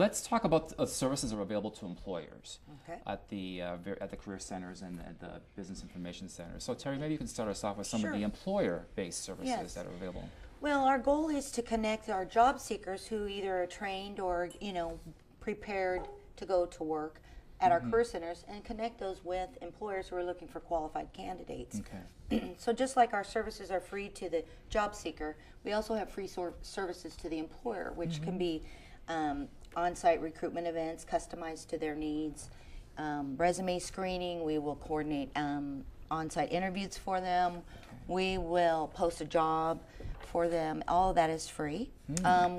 let's talk about services that are available to employers Okay. at the career centers and at the business information centers. So Terri, maybe you can start us off with some Sure. of the employer-based services Yes. that are available. Well, our goal is to connect our job seekers who either are trained or, prepared to go to work at our career centers and connect those with employers who are looking for qualified candidates. Okay. So just like our services are free to the job seeker, we also have free services to the employer, which can be on-site recruitment events customized to their needs, resume screening. We will coordinate on-site interviews for them. We will post a job for them. All of that is free.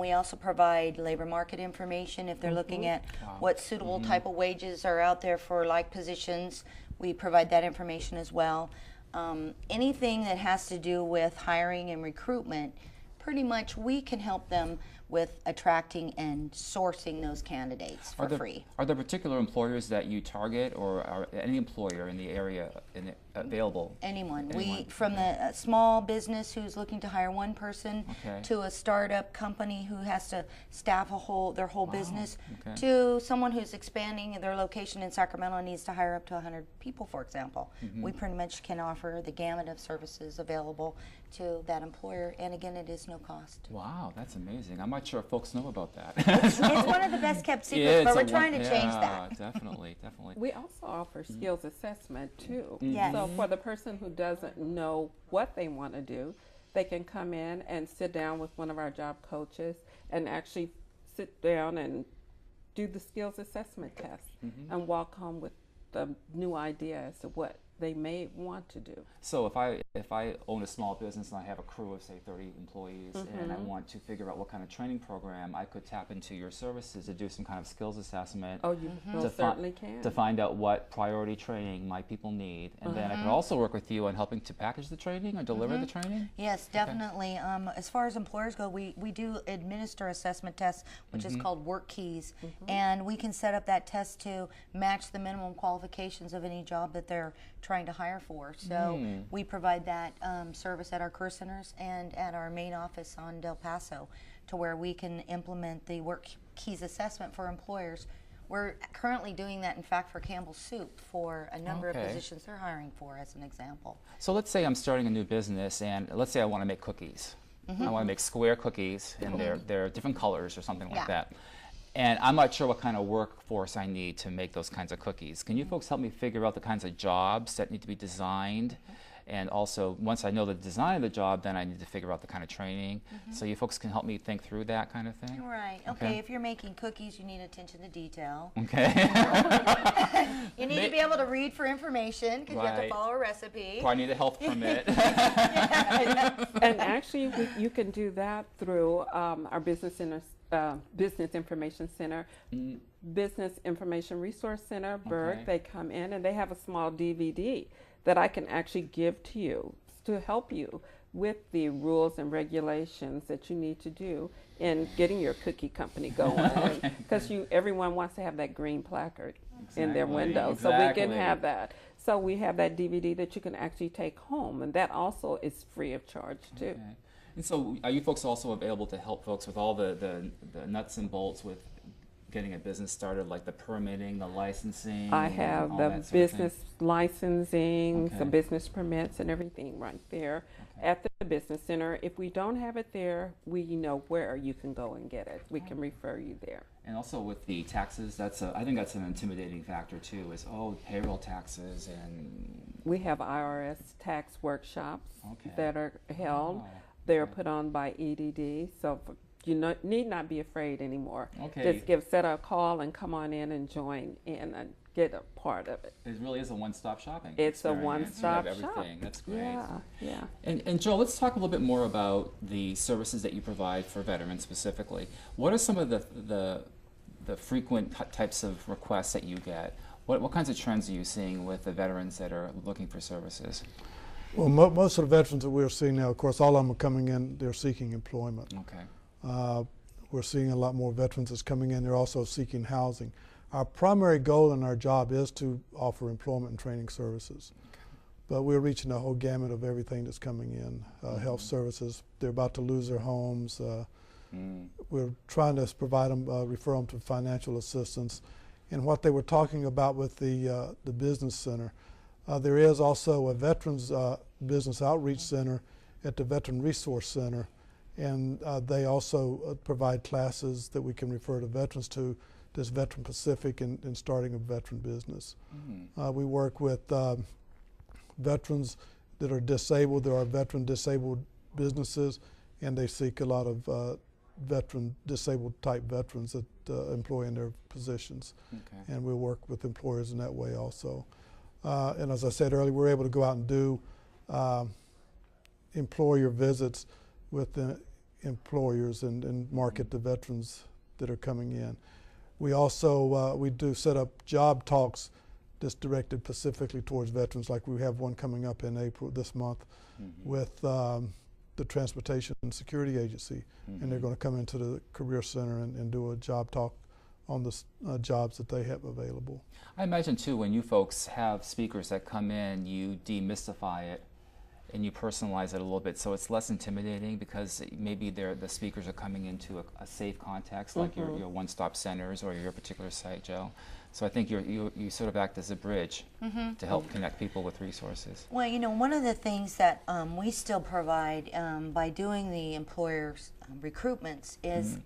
We also provide labor market information if they're looking at what suitable type of wages are out there for like positions. We provide that information as well. Anything that has to do with hiring and recruitment, pretty much we can help them with attracting and sourcing those candidates for free. Are there particular employers that you target, or are any employer in the area available? Anyone. From the small business who's looking to hire one person, to a startup company who has to staff their whole business, to someone who's expanding their location in Sacramento and needs to hire up to 100 people, for example. We pretty much can offer the gamut of services available to that employer, and again, it is no cost. Wow, that's amazing. I'm not sure if folks know about that. It's one of the best kept secrets, but we're trying to change that. Definitely, definitely. We also offer skills assessment too. Yes. So for the person who doesn't know what they want to do, they can come in and sit down with one of our job coaches and actually sit down and do the skills assessment test and walk home with the new idea as to what they may want to do. So if I own a small business and I have a crew of say 30 employees and I want to figure out what kind of training program, I could tap into your services to do some kind of skills assessment. Oh, you most certainly can. To find out what priority training my people need, and then I could also work with you on helping to package the training or deliver the training. Yes, definitely. As far as employers go, we do administer assessment tests, which is called work keys, and we can set up that test to match the minimum qualifications of any job that they're trying to hire for. So we provide that service at our career centers and at our main office on Del Paso, to where we can implement the work keys assessment for employers. We're currently doing that, in fact, for Campbell's Soup for a number of positions they're hiring for, as an example. So let's say I'm starting a new business, and let's say I want to make cookies. I want to make square cookies, and they're different colors or something like that. And I'm not sure what kind of workforce I need to make those kinds of cookies. Can you folks help me figure out the kinds of jobs that need to be designed? And also, once I know the design of the job, then I need to figure out the kind of training. So you folks can help me think through that kind of thing? Right. Okay, if you're making cookies, you need attention to detail. Okay. You need to be able to read for information, because you have to follow a recipe. Or I need a health permit. And actually, you can do that through our business information center, Business Information Resource Center, BIRC. They come in and they have a small DVD that I can actually give to you to help you with the rules and regulations that you need to do in getting your cookie company going. Because everyone wants to have that green placard in their window, so we can have that. So we have that DVD that you can actually take home, and that also is free of charge too. And so are you folks also available to help folks with all the nuts and bolts with getting a business started, like the permitting, the licensing? I have the business licensing, the business permits and everything right there at the business center. If we don't have it there, we know where you can go and get it. We can refer you there. And also with the taxes, I think that's an intimidating factor too, is payroll taxes. And we have IRS tax workshops that are held. They're put on by EDD, so you need not be afraid anymore. Just set a call and come on in and join in and get a part of it. It really is a one-stop shopping. It's a one-stop shop. That's great. Yeah. And Joe, let's talk a little bit more about the services that you provide for veterans specifically. What are some of the frequent types of requests that you get? What kinds of trends are you seeing with the veterans that are looking for services? Well, most of the veterans that we're seeing now, of course, all of them are coming in, they're seeking employment. We're seeing a lot more veterans that's coming in, they're also seeking housing. Our primary goal in our job is to offer employment and training services. But we're reaching a whole gamut of everything that's coming in. Health services, they're about to lose their homes. We're trying to provide them, refer them to financial assistance. And what they were talking about with the business center, there is also a Veterans Business Outreach Center at the Veteran Resource Center, and they also provide classes that we can refer to veterans to, this Veteran Pacific in starting a veteran business. We work with veterans that are disabled. There are veteran disabled businesses, and they seek a lot of veteran disabled type veterans that employ in their positions. And we work with employers in that way also. And as I said earlier, we're able to go out and do employer visits with the employers and market the veterans that are coming in. We also we do set up job talks that's directed specifically towards veterans, like we have one coming up in April this month with the Transportation and Security Agency, and they're going to come into the Career Center and do a job talk on the jobs that they have available. I imagine too, when you folks have speakers that come in, you demystify it and you personalize it a little bit so it's less intimidating, because maybe the speakers are coming into a safe context, like your one-stop centers or your particular site, Joe. So I think you sort of act as a bridge to help connect people with resources. Well, you know, one of the things that we still provide by doing the employers' recruitments is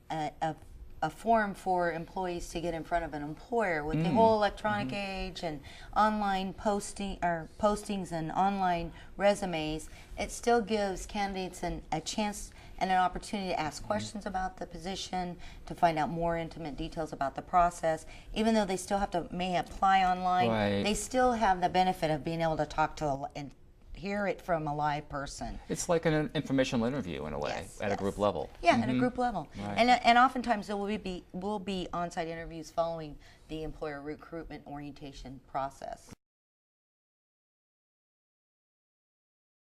a forum for employees to get in front of an employer. With the whole electronic age and online postings and online resumes, it still gives candidates a chance and an opportunity to ask questions about the position, to find out more intimate details about the process. Even though they still may apply online, they still have the benefit of being able to talk to and hear it from a live person. It's like an informational interview in a way, at a group level. Yeah, at a group level. And oftentimes there will be on-site interviews following the employer recruitment orientation process.